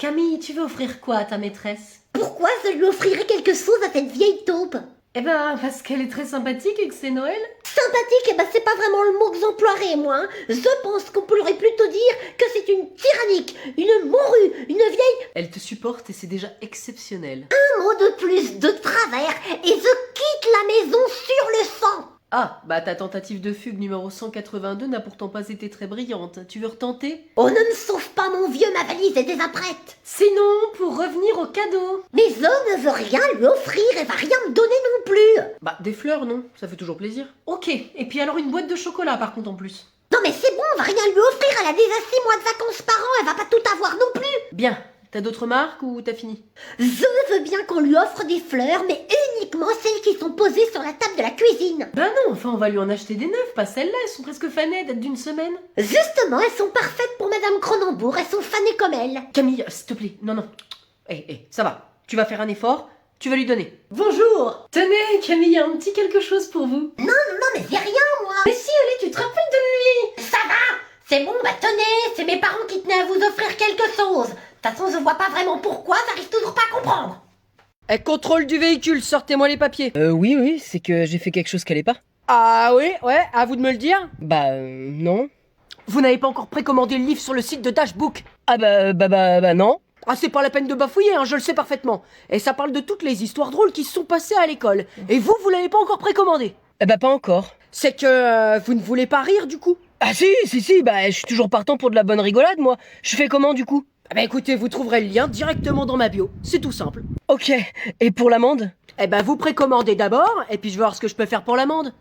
Camille, tu veux offrir quoi à ta maîtresse? Pourquoi je lui offrirais quelque chose à cette vieille taupe? Eh ben, parce qu'elle est très sympathique et que c'est Noël. Sympathique, c'est pas vraiment le mot que j'emploierais, moi. Hein. Je pense qu'on pourrait plutôt dire que c'est une tyrannique, une morue, une vieille... Elle te supporte et c'est déjà exceptionnel. Un mot de plus de travers et je quitte la maison sur le sang. Ah, bah ta tentative de fugue numéro 182 n'a pourtant pas été très brillante. Tu veux retenter? Oh, ne me sauve pas, mon vieux, ma valise est déjà prête. Sinon, pour revenir au cadeau. Mais je ne veux rien lui offrir, elle va rien me donner non plus. Bah, des fleurs, non? Ça fait toujours plaisir. Ok, et puis alors une boîte de chocolat par contre en plus. Non mais c'est bon, on va rien lui offrir, elle a déjà 6 mois de vacances par an, elle va pas tout avoir non plus. Bien, t'as d'autres marques ou t'as fini? Je veux bien qu'on lui offre des fleurs, mais uniquement celles qui sont posées sur la table de la cuisine. Bah non, enfin on va lui en acheter des neuves, pas celles-là, elles sont presque fanées, datent d'une semaine. Justement, elles sont parfaites pour Madame Cronenbourg, elles sont fanées comme elle. Camille, s'il te plaît, non. Ça va, tu vas faire un effort, tu vas lui donner. Bonjour. Tenez, Camille, un petit quelque chose pour vous. Non, mais j'ai rien, moi. Mais si, allez, tu te rappelles de lui. Ça va. C'est bon, tenez, c'est mes parents qui tenaient à vous offrir quelque chose. De toute façon, je vois pas vraiment pourquoi, j'arrive toujours pas à comprendre. Contrôle du véhicule, sortez-moi les papiers. Oui, c'est que j'ai fait quelque chose qui allait pas. Ah oui, ouais, à vous de me le dire. Non. Vous n'avez pas encore précommandé le livre sur le site de Dashbook. Ah non. Ah, c'est pas la peine de bafouiller, hein, je le sais parfaitement. Et ça parle de toutes les histoires drôles qui se sont passées à l'école. Et vous l'avez pas encore précommandé. Pas encore. C'est que vous ne voulez pas rire du coup. Ah si, je suis toujours partant pour de la bonne rigolade, moi. Je fais comment, du coup? Écoutez, vous trouverez le lien directement dans ma bio. C'est tout simple. Ok, et pour l'amende? Vous précommandez d'abord, et puis je vais voir ce que je peux faire pour l'amende.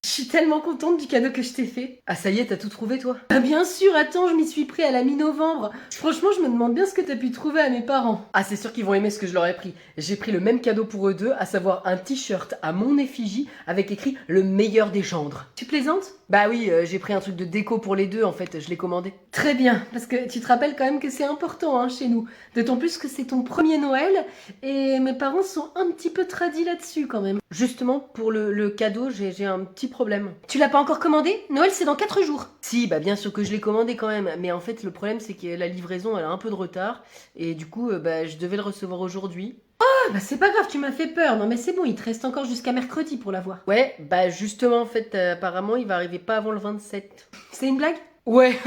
Je suis tellement contente du cadeau que je t'ai fait. Ah ça y est, t'as tout trouvé toi? Ah bien sûr, attends, je m'y suis pris à la mi-novembre. Franchement, je me demande bien ce que t'as pu trouver à mes parents. Ah c'est sûr qu'ils vont aimer ce que je leur ai pris. J'ai pris le même cadeau pour eux deux, à savoir un t-shirt à mon effigie avec écrit le meilleur des gendres. Tu plaisantes? Bah oui, j'ai pris un truc de déco pour les deux en fait, je l'ai commandé. Très bien, parce que tu te rappelles quand même que c'est important hein, chez nous. D'autant plus que c'est ton premier Noël et mes parents sont un petit peu tradis là-dessus quand même. Justement, pour le cadeau, j'ai un petit problème. Tu l'as pas encore commandé? Noël c'est dans 4 jours. Si, bah bien sûr que je l'ai commandé quand même, mais en fait le problème c'est que la livraison elle a un peu de retard et du coup je devais le recevoir aujourd'hui. Ah bah c'est pas grave, tu m'as fait peur. Non mais c'est bon, il te reste encore jusqu'à mercredi pour l'avoir. Ouais, bah justement en fait apparemment il va arriver pas avant le 27. C'est une blague? Ouais.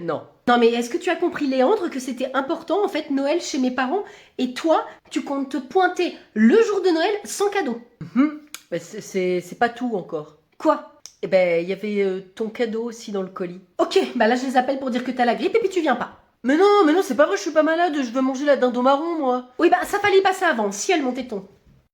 Non. Non mais est-ce que tu as compris Léandre que c'était important en fait Noël chez mes parents et toi tu comptes te pointer le jour de Noël sans cadeau? Bah, c'est pas tout encore. Quoi? Eh ben il y avait ton cadeau aussi dans le colis. Ok, bah là je les appelle pour dire que t'as la grippe et puis tu viens pas. Mais non, c'est pas vrai, je suis pas malade, je veux manger la dinde au marron, moi. Oui, bah ça fallait passer avant, si elle montait ton.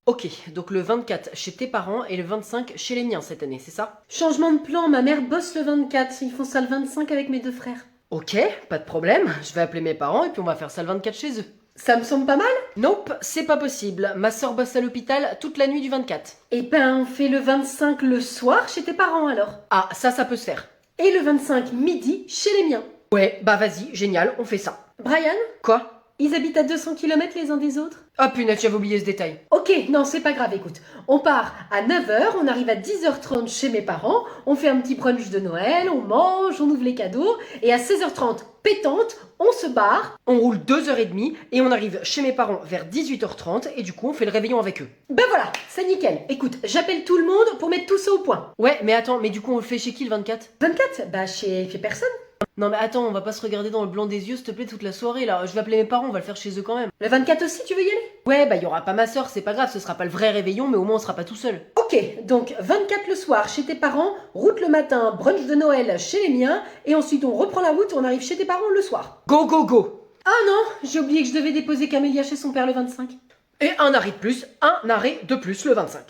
Ok, donc le 24 chez tes parents et le 25 chez les miens cette année, c'est ça? Changement de plan, ma mère bosse le 24, ils font ça le 25 avec mes deux frères. Ok, pas de problème, je vais appeler mes parents et puis on va faire ça le 24 chez eux. Ça me semble pas mal? Nope, c'est pas possible, ma soeur bosse à l'hôpital toute la nuit du 24. Eh ben on fait le 25 le soir chez tes parents alors. Ah, ça peut se faire. Et le 25 midi chez les miens. Ouais, bah vas-y, génial, on fait ça. Brian? Quoi? Ils habitent à 200 km les uns des autres? Ah punaise, j'avais oublié ce détail. Ok, non, c'est pas grave, écoute. On part à 9h, on arrive à 10h30 chez mes parents, on fait un petit brunch de Noël, on mange, on ouvre les cadeaux, et à 16h30, pétante, on se barre, on roule 2h30, et on arrive chez mes parents vers 18h30, et du coup, on fait le réveillon avec eux. Ben voilà, c'est nickel. Écoute, j'appelle tout le monde pour mettre tout ça au point. Ouais, mais attends, mais du coup, on le fait chez qui le 24? 24? Bah chez personne. Non mais attends, on va pas se regarder dans le blanc des yeux s'il te plaît toute la soirée là. Je vais appeler mes parents, on va le faire chez eux quand même. Le 24 aussi, tu veux y aller? Ouais, bah y aura pas ma soeur, c'est pas grave, ce sera pas le vrai réveillon, mais au moins on sera pas tout seul. Ok, donc 24 le soir chez tes parents, route le matin, brunch de Noël chez les miens, et ensuite on reprend la route, on arrive chez tes parents le soir. Go go go! Ah non, j'ai oublié que je devais déposer Camélia chez son père le 25. Et un arrêt de plus le 25.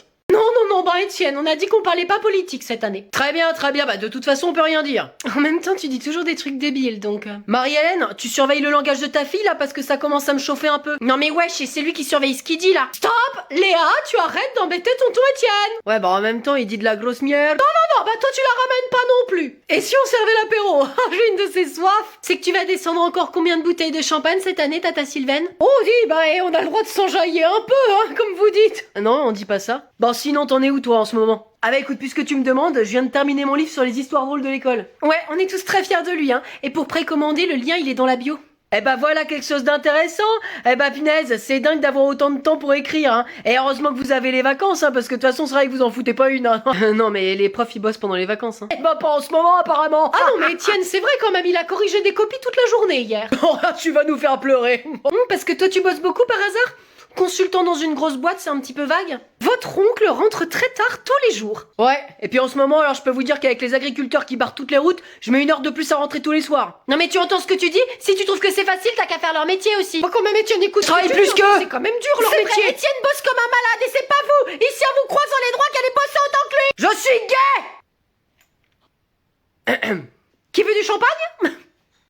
Non, bah Étienne, on a dit qu'on parlait pas politique cette année. Très bien, bah de toute façon on peut rien dire. En même temps, tu dis toujours des trucs débiles, donc... Marie-Hélène, tu surveilles le langage de ta fille là, parce que ça commence à me chauffer un peu. Non mais wesh, c'est lui qui surveille ce qu'il dit là. Stop! Léa, tu arrêtes d'embêter tonton Étienne. Ouais, bah en même temps, il dit de la grosse merde. Non, bah toi tu la ramènes pas non plus. Et si on servait l'apéro? J'ai une de ces soifs. C'est que tu vas descendre encore combien de bouteilles de champagne cette année, tata Sylvaine? Oh, dis, bah on a le droit de s'enjailler un peu, hein, comme vous dites. Non, on dit pas ça. Bon, sinon t'en es où toi en ce moment? Ah bah écoute, puisque tu me demandes, je viens de terminer mon livre sur les histoires drôles de l'école. Ouais, on est tous très fiers de lui, hein. Et pour précommander, le lien, il est dans la bio. Eh bah voilà quelque chose d'intéressant. Eh bah punaise, c'est dingue d'avoir autant de temps pour écrire, hein. Et heureusement que vous avez les vacances, hein, parce que de toute façon c'est vrai que vous en foutez pas une, hein. Non mais les profs ils bossent pendant les vacances, hein. Eh bah pas en ce moment apparemment. Ah non, mais Étienne, c'est vrai quand même, il a corrigé des copies toute la journée hier. Oh, tu vas nous faire pleurer. Parce que toi, tu bosses beaucoup par hasard? Consultant dans une grosse boîte, c'est un petit peu vague. Votre oncle rentre très tard tous les jours. Ouais, et puis en ce moment, alors je peux vous dire qu'avec les agriculteurs qui barrent toutes les routes, je mets 1 heure de plus à rentrer tous les soirs. Non mais tu entends ce que tu dis? Si tu trouves que c'est facile, t'as qu'à faire leur métier aussi. Bon, quand même, Étienne, écoute. Travaille ce que tu plus dis, qu'eux. C'est quand même dur leur C'est métier. vrai, Étienne bosse comme un malade et c'est pas vous. Ici, on vous croise dans les droits qu'elle est bossée autant que lui. Je suis gay. Qui veut du champagne?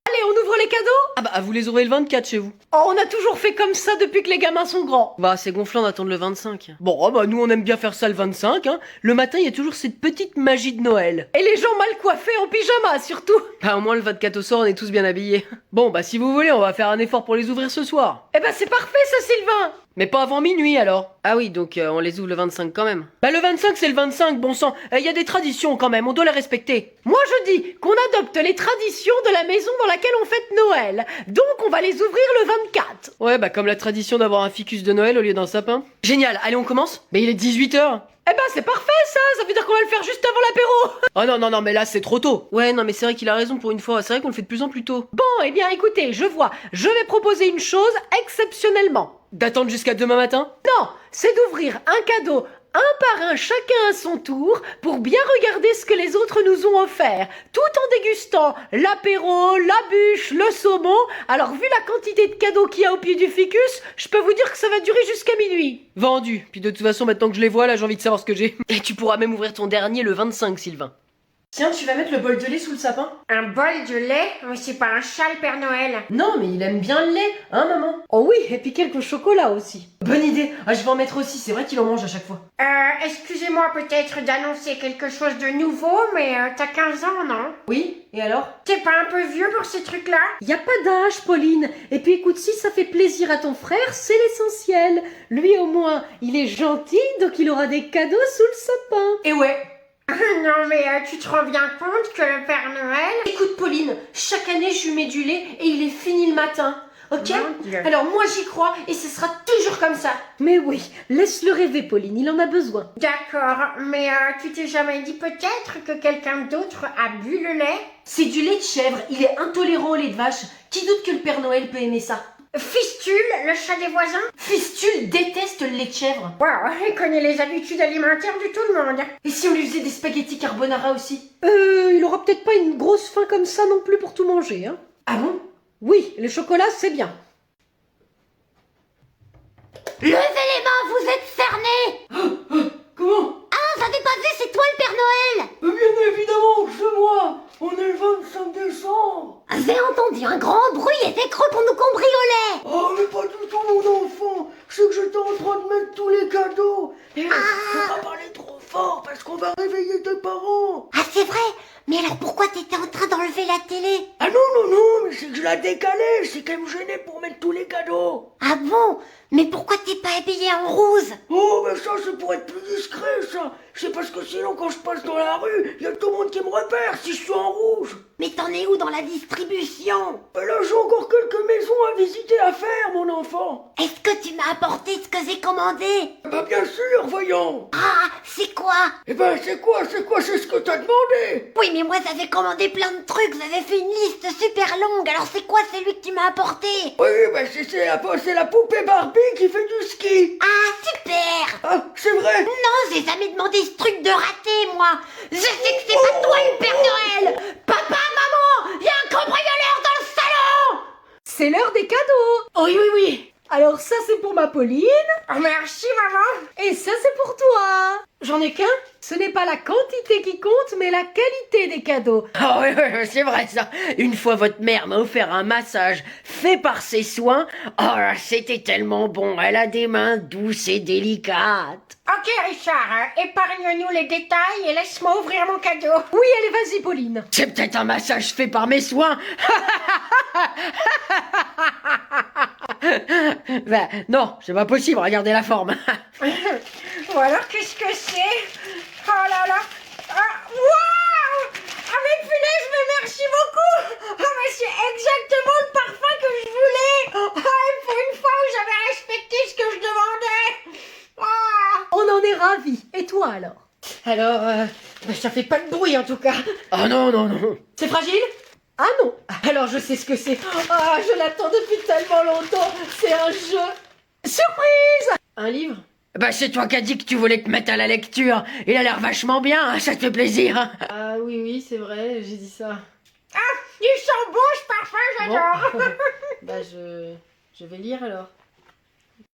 Allez, on ouvre les cadeaux. Ah bah vous les ouvrez le 24 chez vous. Oh, on a toujours fait comme ça depuis que les gamins sont grands. Bah c'est gonflant d'attendre le 25. Bon, oh, bah nous on aime bien faire ça le 25, hein. Le matin, il y a toujours cette petite magie de Noël. Et les gens mal coiffés en pyjama, surtout. Bah au moins le 24 au soir, on est tous bien habillés. Bon, bah si vous voulez, on va faire un effort pour les ouvrir ce soir. Eh ben, c'est parfait, ça, Sylvain. Mais pas avant minuit alors. Ah oui, donc on les ouvre le 25 quand même. Bah le 25 c'est le 25, bon sang. Il y a des traditions quand même, on doit les respecter. Moi, je dis qu'on adopte les traditions de la maison dans laquelle on fête Noël. Donc, on va les ouvrir le 24. Ouais, bah comme la tradition d'avoir un ficus de Noël au lieu d'un sapin. Génial, allez on commence. Mais il est 18h. Eh ben, c'est parfait, ça veut dire qu'on va le faire juste avant l'apéro. Oh non, non, non, mais là c'est trop tôt. Ouais, non, mais c'est vrai qu'il a raison pour une fois. C'est vrai qu'on le fait de plus en plus tôt. Bon, eh bien, écoutez, je vais proposer une chose exceptionnellement. D'attendre jusqu'à demain matin? Non, c'est d'ouvrir un cadeau un par un, chacun à son tour, pour bien regarder ce que les autres nous ont offert, tout en dégustant l'apéro, la bûche, le saumon. Alors, vu la quantité de cadeaux qu'il y a au pied du ficus, je peux vous dire que ça va durer jusqu'à minuit. Vendu. Puis de toute façon, maintenant que je les vois, là, j'ai envie de savoir ce que j'ai. Et tu pourras même ouvrir ton dernier le 25, Sylvain. Tiens, tu vas mettre le bol de lait sous le sapin? Un bol de lait? Mais c'est pas un chat, le Père Noël. Non, mais il aime bien le lait, hein, maman? Oh oui, et puis quelques chocolats aussi. Bonne idée. Ah, je vais en mettre aussi, c'est vrai qu'il en mange à chaque fois. Excusez-moi peut-être d'annoncer quelque chose de nouveau, mais t'as 15 ans, non? Oui, et alors? T'es pas un peu vieux pour ces trucs-là? Y a pas d'âge, Pauline. Et puis écoute, si ça fait plaisir à ton frère, c'est l'essentiel. Lui au moins, il est gentil, donc il aura des cadeaux sous le sapin. Et ouais. Non, mais tu te rends bien compte que le Père Noël... Écoute, Pauline, chaque année je lui mets du lait et il est fini le matin. Ok? Mon Dieu. Alors moi j'y crois et ce sera toujours comme ça. Mais oui, laisse-le rêver, Pauline, il en a besoin. D'accord, mais tu t'es jamais dit peut-être que quelqu'un d'autre a bu le lait? C'est du lait de chèvre, il est intolérant au lait de vache. Qui doute que le Père Noël peut aimer ça? Fistule, le chat des voisins? Fistule déteste le lait de chèvre. Waouh, il connaît les habitudes alimentaires de tout le monde. Et si on lui faisait des spaghettis carbonara aussi? Il aura peut-être pas une grosse faim comme ça non plus pour tout manger, hein. Ah bon? Oui, le chocolat c'est bien. Levez les mains, vous êtes cernés. Comment? Ah, vous avez pas vu, c'est toi le Père Noël. Bien évidemment, c'est moi. On est le 25 décembre. J'ai entendu un grand bruit et j'ai cru qu'on nous cambriolait. Oh, mais pas du tout, mon enfant. C'est que j'étais en train de mettre tous les cadeaux. Et faut pas parler trop fort parce qu'on va réveiller tes parents. Ah, c'est vrai. Mais alors pourquoi t'étais en train d'enlever la télé? Ah non, non, non, mais c'est que je la décalais. C'est qu'elle me gênait pour mettre tous les cadeaux. Ah bon? Mais pourquoi t'es pas habillé en rose? Oh, mais ça, c'est pour être plus discret, ça. C'est parce que sinon, quand je passe dans la rue, y a tout le monde qui me repère si je suis en rouge. Mais t'en es où dans la distribution? Mais là, j'ai encore quelques maisons à visiter à faire, mon enfant. Est-ce que tu m'as apporté ce que j'ai commandé? Bah, bien sûr, voyons. Ah, c'est quoi? Eh ben, c'est quoi, c'est ce que t'as demandé. Oui, mais moi j'avais commandé plein de trucs, j'avais fait une liste super longue, alors c'est quoi celui que tu m'as apporté? Oui, ben, c'est la poupée Barbie qui fait du ski. Ah, super! Ah, c'est vrai. Non, j'ai jamais demandé ce truc de raté, moi! Je sais que c'est pas toi le Père Noël! Papa, maman! Y a un cambrioleur dans le salon! C'est l'heure des cadeaux. Oui, oui, oui. Alors ça c'est pour ma Pauline. Oh, merci, maman. Et ça c'est pour toi. J'en ai qu'un. Ce n'est pas la quantité qui compte, mais la qualité des cadeaux. Ah oui, c'est vrai ça. Une fois votre mère m'a offert un massage fait par ses soins. Oh là, c'était tellement bon. Elle a des mains douces et délicates. Ok, Richard, épargne-nous les détails et laisse-moi ouvrir mon cadeau. Oui, allez, vas-y, Pauline. C'est peut-être un massage fait par mes soins. Ben, non, c'est pas possible, regardez la forme. Ou alors, qu'est-ce que c'est? alors. Alors, ça fait pas de bruit en tout cas. Ah non, non, non. C'est fragile? Ah non. Alors je sais ce que c'est. Ah, je l'attends depuis tellement longtemps. C'est un jeu. Surprise! Un livre? Bah c'est toi qui as dit que tu voulais te mettre à la lecture. Il a l'air vachement bien, hein, ça te fait plaisir. Hein. Ah oui, oui, c'est vrai, j'ai dit ça. Il sent bon ce parfum, j'adore. Bon. Bah je vais lire alors.